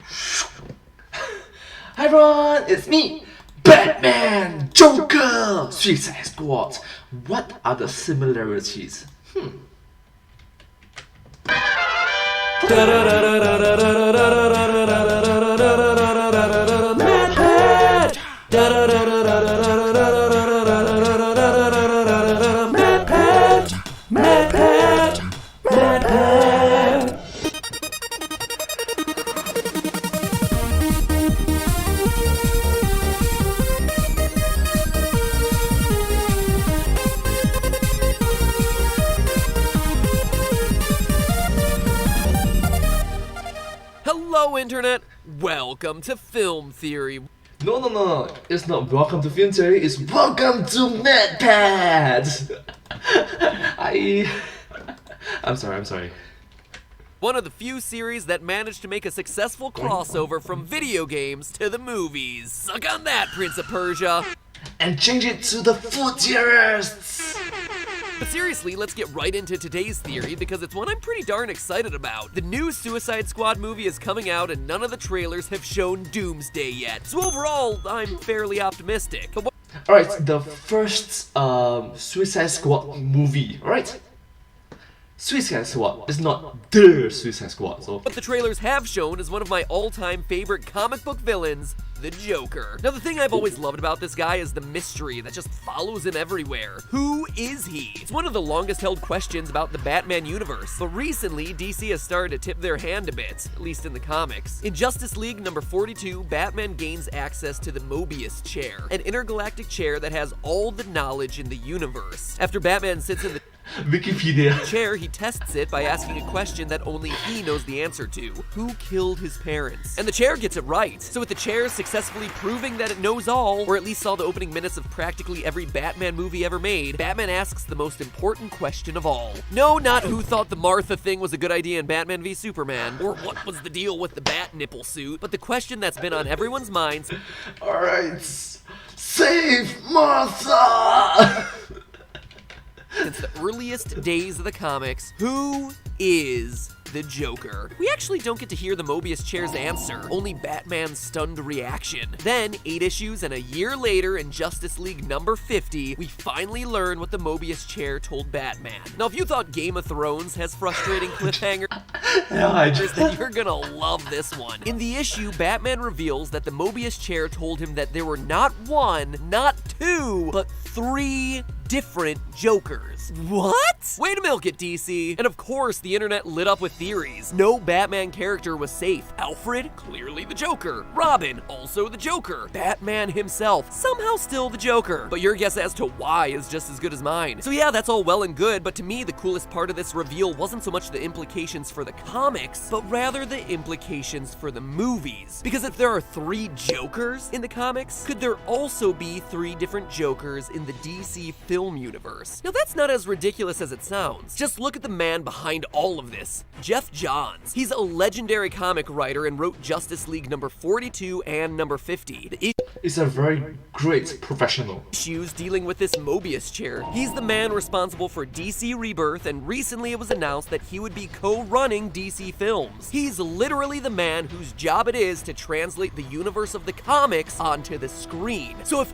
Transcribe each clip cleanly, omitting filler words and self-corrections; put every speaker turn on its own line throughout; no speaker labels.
Hi everyone, it's me, Batman, Joker, Suicide Squad. What are the similarities?
Hello Internet, welcome to Film Theory.
No, it's not welcome to Film Theory, it's welcome to MadPad! I'm sorry.
One of the few series that managed to make a successful crossover from video games to the movies. Suck on that, Prince of Persia!
And change it to the Food Theorists!
But seriously, let's get right into today's theory because it's one I'm pretty darn excited about. The new Suicide Squad movie is coming out and none of the trailers have shown Doomsday yet. So overall, I'm fairly optimistic. But
Alright, the first Suicide Squad movie, alright? Suicide Squad is not the Suicide Squad, so...
what the trailers have shown is one of my all-time favorite comic book villains, the Joker. Now the thing I've always loved about this guy is the mystery that just follows him everywhere. Who is he? It's one of the longest held questions about the Batman universe, but recently DC has started to tip their hand a bit, at least in the comics. In Justice League number 42, Batman gains access to the Mobius chair, an intergalactic chair that has all the knowledge in the universe. After Batman sits in the
Wikipedia.
chair, he tests it by asking a question that only he knows the answer to. Who killed his parents? And the chair gets it right. So with the chair successfully proving that it knows all, or at least saw the opening minutes of practically every Batman movie ever made, Batman asks the most important question of all. No, not who thought the Martha thing was a good idea in Batman v Superman, or what was the deal with the bat nipple suit, but the question that's been on everyone's minds.
Alright, save Martha!
Since the earliest days of the comics, who is the Joker? We actually don't get to hear the Mobius chair's answer, only Batman's stunned reaction. Then, 8 issues and a year later in Justice League number 50, we finally learn what the Mobius chair told Batman. Now, if you thought Game of Thrones has frustrating cliffhangers, then you're gonna love this one. In the issue, Batman reveals that the Mobius chair told him that there were not one, not two, but 3 different Jokers. What? Way to milk it, DC. And of course, the internet lit up with theories. No Batman character was safe. Alfred, clearly the Joker. Robin, also the Joker. Batman himself, somehow still the Joker. But your guess as to why is just as good as mine. So yeah, that's all well and good, but to me, the coolest part of this reveal wasn't so much the implications for the comics, but rather the implications for the movies. Because if there are 3 Jokers in the comics, could there also be 3 different Jokers in the DC film universe? Now that's not as ridiculous as it sounds. Just look at the man behind all of this, Jeff Johns. He's a legendary comic writer and wrote Justice League number 42 and number 50. The
He's a very great professional.
issues dealing with this Mobius chair. He's the man responsible for DC Rebirth, and recently it was announced that he would be co-running DC Films. He's literally the man whose job it is to translate the universe of the comics onto the screen. So if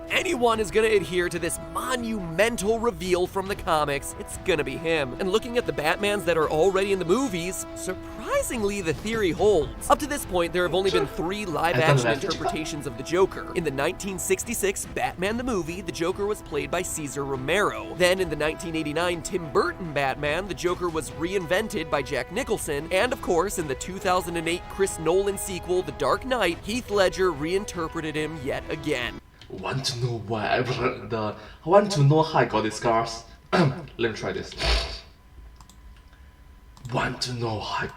anyone is gonna adhere to this monumental reveal from the comics, it's gonna be him. And looking at the Batmans that are already in the movies, surprisingly the theory holds. Up to this point, there have only been 3 live-action interpretations of the Joker. In the 1966 Batman the movie, the Joker was played by Cesar Romero. Then in the 1989 Tim Burton Batman, the Joker was reinvented by Jack Nicholson. And of course, in the 2008 Chris Nolan sequel, The Dark Knight, Heath Ledger reinterpreted him yet again.
Want to know why I want to know how I got these scars? Let me try this. Want to know how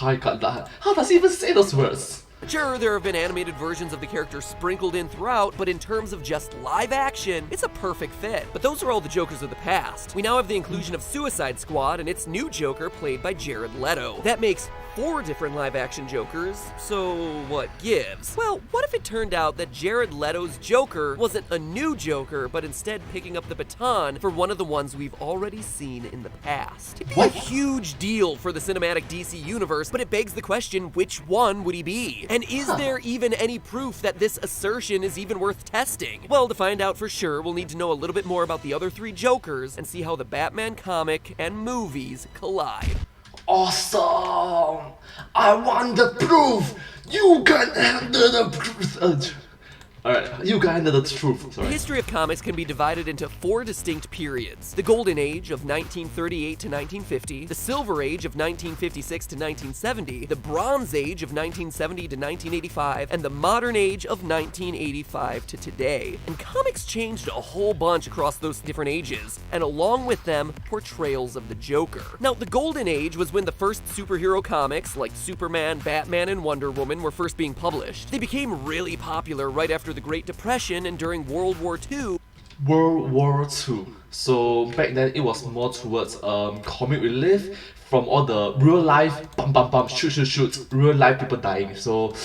I got that? How does he even say those words?
Sure, there have been animated versions of the character sprinkled in throughout, but in terms of just live action, it's a perfect fit. But those are all the Jokers of the past. We now have the inclusion of Suicide Squad and its new Joker played by Jared Leto. That makes 4 different live-action Jokers, so what gives? Well, what if it turned out that Jared Leto's Joker wasn't a new Joker, but instead picking up the baton for one of the ones we've already seen in the past? It'd be a huge deal for the cinematic DC universe, but it begs the question, which one would he be? And is there even any proof that this assertion is even worth testing? Well, to find out for sure, we'll need to know a little bit more about the other 3 Jokers and see how the Batman comic and movies collide.
Awesome! I want the proof! You can handle the proof! Alright, you can handle the truth. Sorry.
The history of comics can be divided into 4 distinct periods. The Golden Age of 1938 to 1950, the Silver Age of 1956 to 1970, the Bronze Age of 1970 to 1985, and the Modern Age of 1985 to today. And comics changed a whole bunch across those different ages, and along with them, portrayals of the Joker. Now, the Golden Age was when the first superhero comics, like Superman, Batman, and Wonder Woman, were first being published. They became really popular right after the Great Depression and during World War II.
World War II. So back then it was more towards comic relief from all the real life shoot, real life people dying. So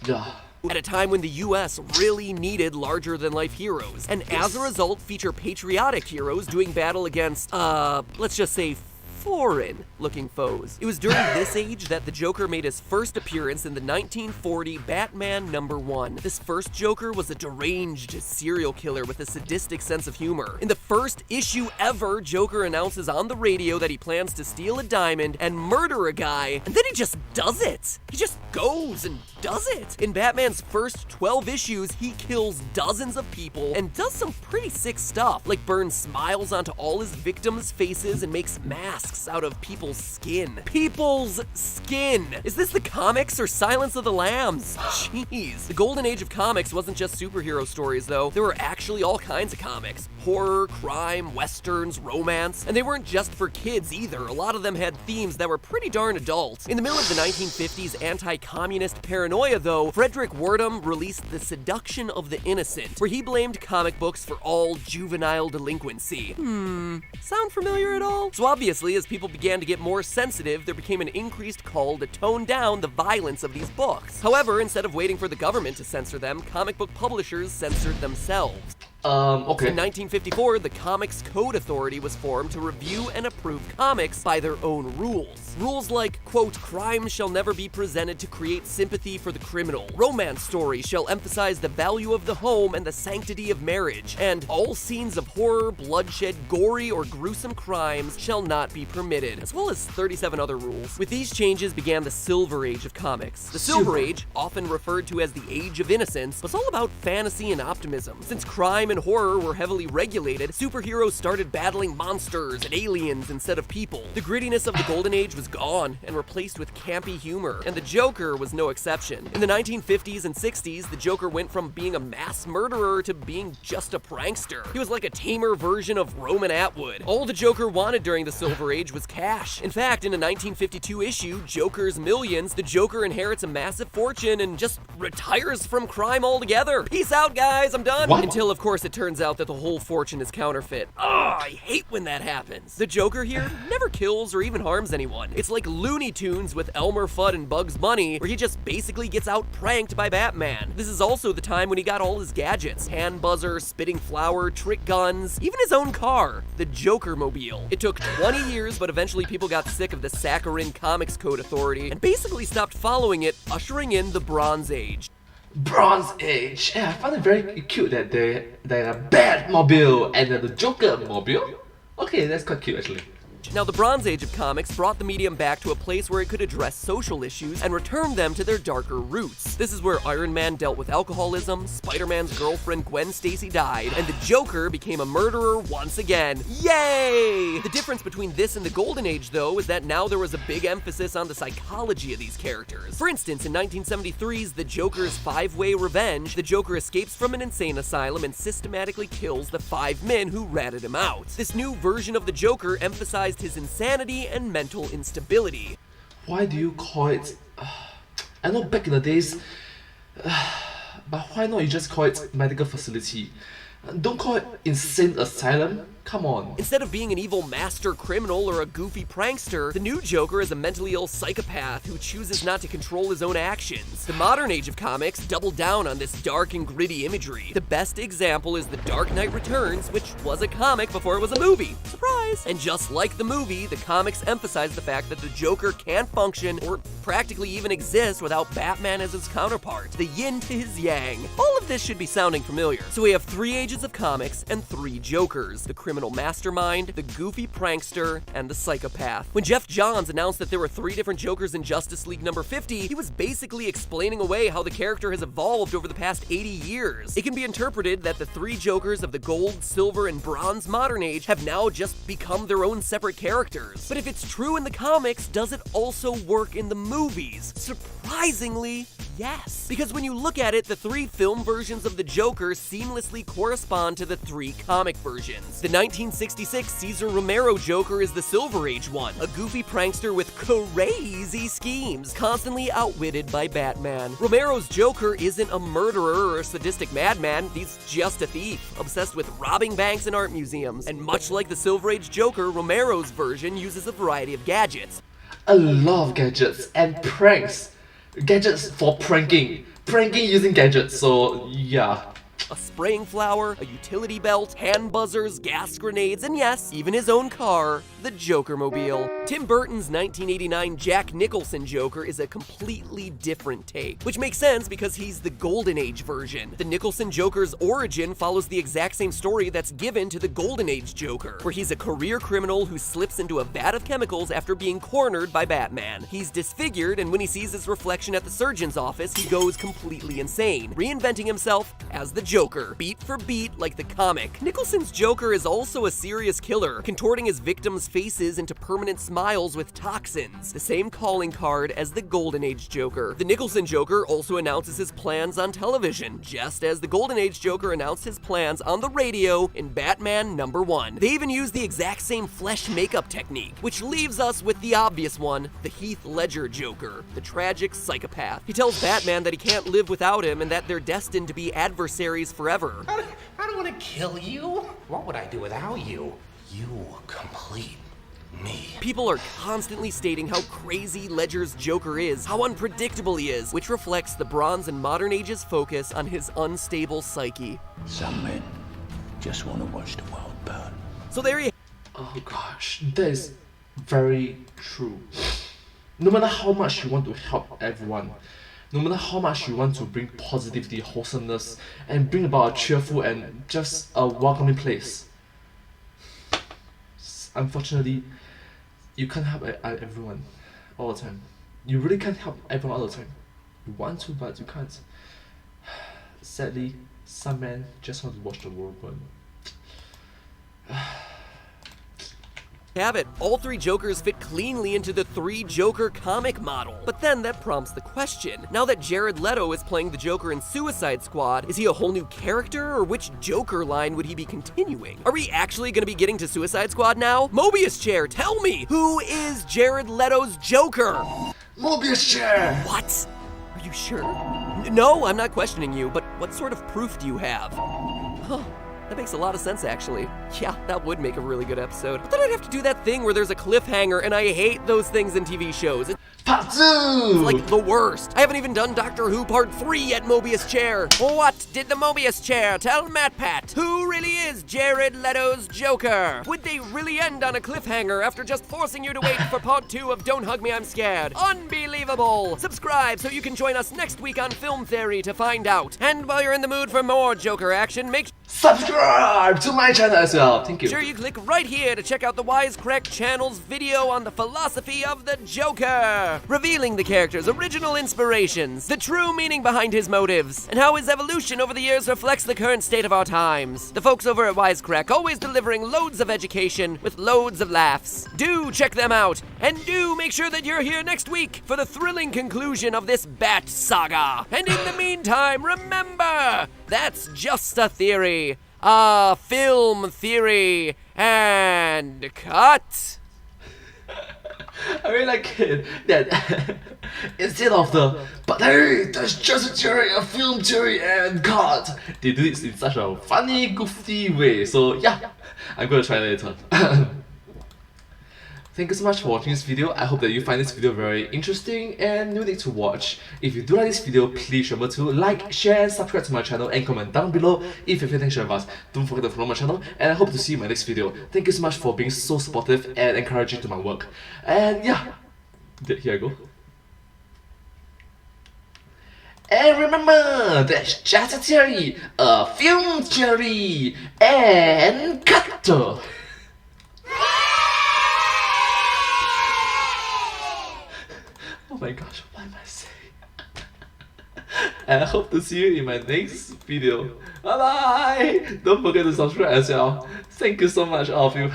yeah.
At a time when the US really needed larger-than-life heroes, and as a result feature patriotic heroes doing battle against, let's just say foreign-looking foes. It was during this age that the Joker made his first appearance in the 1940 Batman #1. This first Joker was a deranged serial killer with a sadistic sense of humor. In the first issue ever, Joker announces on the radio that he plans to steal a diamond and murder a guy, and then he just does it. He just goes and does it. In Batman's first 12 issues, he kills dozens of people and does some pretty sick stuff, like burns smiles onto all his victims' faces and makes masks out of people's skin. People's skin! Is this the comics or Silence of the Lambs? Jeez. The Golden Age of comics wasn't just superhero stories though. There were actually all kinds of comics. Horror, crime, westerns, romance, and they weren't just for kids either. A lot of them had themes that were pretty darn adult. In the middle of the 1950s anti-communist paranoia though, Frederick Werdum released The Seduction of the Innocent, where he blamed comic books for all juvenile delinquency. Sound familiar at all? So obviously, as people began to get more sensitive, there became an increased call to tone down the violence of these books. However, instead of waiting for the government to censor them, comic book publishers censored themselves.
Okay.
In 1954, the Comics Code Authority was formed to review and approve comics by their own rules. Rules like, quote, crime shall never be presented to create sympathy for the criminal. Romance stories shall emphasize the value of the home and the sanctity of marriage. And all scenes of horror, bloodshed, gory, or gruesome crimes shall not be permitted, as well as 37 other rules. With these changes began the Silver Age of comics. The Silver Age, often referred to as the Age of Innocence, was all about fantasy and optimism. Since crime and horror were heavily regulated, superheroes started battling monsters and aliens instead of people. The grittiness of the Golden Age was gone and replaced with campy humor, and the Joker was no exception. In the 1950s and 60s, the Joker went from being a mass murderer to being just a prankster. He was like a tamer version of Roman Atwood. All the Joker wanted during the Silver Age was cash. In fact, in a 1952 issue, Joker's Millions, the Joker inherits a massive fortune and just retires from crime altogether. Peace out, guys, I'm done.
What?
Until, of course, it turns out that the whole fortune is counterfeit. I hate when that happens. The Joker here never kills or even harms anyone. It's like Looney Tunes with Elmer Fudd and Bugs Bunny, where he just basically gets out pranked by Batman. This is also the time when he got all his gadgets: hand buzzer, spitting flour, trick guns, even his own car, the Joker-mobile. It took 20 years, but eventually people got sick of the saccharine Comics Code Authority and basically stopped following it, ushering in the Bronze Age.
Bronze Age. Yeah, I find it very cute that they're a Batmobile and the Joker mobile. Okay, that's quite cute actually.
Now, the Bronze Age of comics brought the medium back to a place where it could address social issues and return them to their darker roots. This is where Iron Man dealt with alcoholism, Spider-Man's girlfriend Gwen Stacy died, and the Joker became a murderer once again. Yay! The difference between this and the Golden Age, though, is that now there was a big emphasis on the psychology of these characters. For instance, in 1973's The Joker's Five-Way Revenge, the Joker escapes from an insane asylum and systematically kills the 5 men who ratted him out. This new version of the Joker emphasized his insanity and mental instability.
Why do you call it... I know back in the days... but why not you just call it medical facility? Don't call it insane asylum. Come on.
Instead of being an evil master criminal or a goofy prankster, the new Joker is a mentally ill psychopath who chooses not to control his own actions. The modern age of comics doubled down on this dark and gritty imagery. The best example is The Dark Knight Returns, which was a comic before it was a movie. Surprise! And just like the movie, the comics emphasize the fact that the Joker can't function or practically even exist without Batman as his counterpart. The yin to his yang. All of this should be sounding familiar. So we have 3 ages of comics and 3 Jokers. The criminal mastermind, the goofy prankster, and the psychopath. When Jeff Johns announced that there were 3 different Jokers in Justice League number 50, he was basically explaining away how the character has evolved over the past 80 years. It can be interpreted that the 3 Jokers of the Gold, Silver, and Bronze Modern Age have now just become their own separate characters. But if it's true in the comics, does it also work in the movies? Surprisingly, yes. Because when you look at it, the 3 film versions of the Joker seamlessly correspond to the 3 comic versions. The 1966 Cesar Romero Joker is the Silver Age one, a goofy prankster with crazy schemes, constantly outwitted by Batman. Romero's Joker isn't a murderer or a sadistic madman, he's just a thief, obsessed with robbing banks and art museums. And much like the Silver Age Joker, Romero's version uses a variety of gadgets.
A lot of gadgets and pranks. Gadgets for pranking. Pranking using gadgets, so yeah.
A spraying flower, a utility belt, hand buzzers, gas grenades, and yes, even his own car, the Joker-mobile. Tim Burton's 1989 Jack Nicholson Joker is a completely different take, which makes sense because he's the Golden Age version. The Nicholson Joker's origin follows the exact same story that's given to the Golden Age Joker, where he's a career criminal who slips into a vat of chemicals after being cornered by Batman. He's disfigured, and when he sees his reflection at the surgeon's office, he goes completely insane, reinventing himself as the Joker, beat for beat like the comic. Nicholson's Joker is also a serious killer, contorting his victims' faces into permanent smiles with toxins, the same calling card as the Golden Age Joker. The Nicholson Joker also announces his plans on television, just as the Golden Age Joker announced his plans on the radio in Batman #1. They even use the exact same flesh makeup technique, which leaves us with the obvious one, the Heath Ledger Joker, the tragic psychopath. He tells Batman that he can't live without him and that they're destined to be adversaries forever.
I don't want to kill you. What would I do without you? You complete me.
People are constantly stating how crazy Ledger's Joker is, how unpredictable he is, which reflects the Bronze and Modern Age's focus on his unstable psyche.
Some men just want to watch the world burn.
So there you
Oh gosh, that is very true. No matter how much you want to help everyone, no matter how much you want to bring positivity, wholesomeness, and bring about a cheerful and just a welcoming place, unfortunately, you can't help everyone all the time. You really can't help everyone all the time. You want to, but you can't. Sadly, some men just want to watch the world burn.
have it. All 3 Jokers fit cleanly into the 3 Joker comic model. But then that prompts the question. Now that Jared Leto is playing the Joker in Suicide Squad, is he a whole new character, or which Joker line would he be continuing? Are we actually gonna be getting to Suicide Squad now? Mobius Chair, tell me, who is Jared Leto's Joker?
Mobius Chair!
What? Are you sure? No, I'm not questioning you, but what sort of proof do you have? Huh. That makes a lot of sense, actually. Yeah, that would make a really good episode. But then I'd have to do that thing where there's a cliffhanger, and I hate those things in TV shows. It's
Part 2!
like the worst. I haven't even done Doctor Who Part 3 yet, Mobius Chair. What did the Mobius Chair tell MatPat? Who really is Jared Leto's Joker? Would they really end on a cliffhanger after just forcing you to wait for Part 2 of Don't Hug Me, I'm Scared? Unbelievable! Subscribe so you can join us next week on Film Theory to find out. And while you're in the mood for more Joker action, make
Subscribe to my channel as well. Thank you.
sure you click right here to check out the Wisecrack channel's video on the philosophy of the Joker, revealing the character's original inspirations, the true meaning behind his motives, and how his evolution over the years reflects the current state of our times. The folks over at Wisecrack always delivering loads of education with loads of laughs. Do check them out, and do make sure that you're here next week for the thrilling conclusion of this Bat saga. And in the meantime, remember, that's just a theory. A film theory, and cut.
I really like it that instead of the But hey, that's just a theory, a film theory, and God, they do it in such a funny, goofy way. So yeah, I'm gonna try later. Thank you so much for watching this video. I hope that you find this video very interesting and unique to watch. If you do like this video, please remember to like, share, and subscribe to my channel and comment down below if you feel things share with us. Don't forget to follow my channel and I hope to see you in my next video. Thank you so much for being so supportive and encouraging to my work. And yeah, here I go. And remember, that's just a theory, a film theory, and cut! Oh my gosh, what am I saying? And I hope to see you in my next video. Bye bye! Don't forget to subscribe as well. Thank you so much, all of you.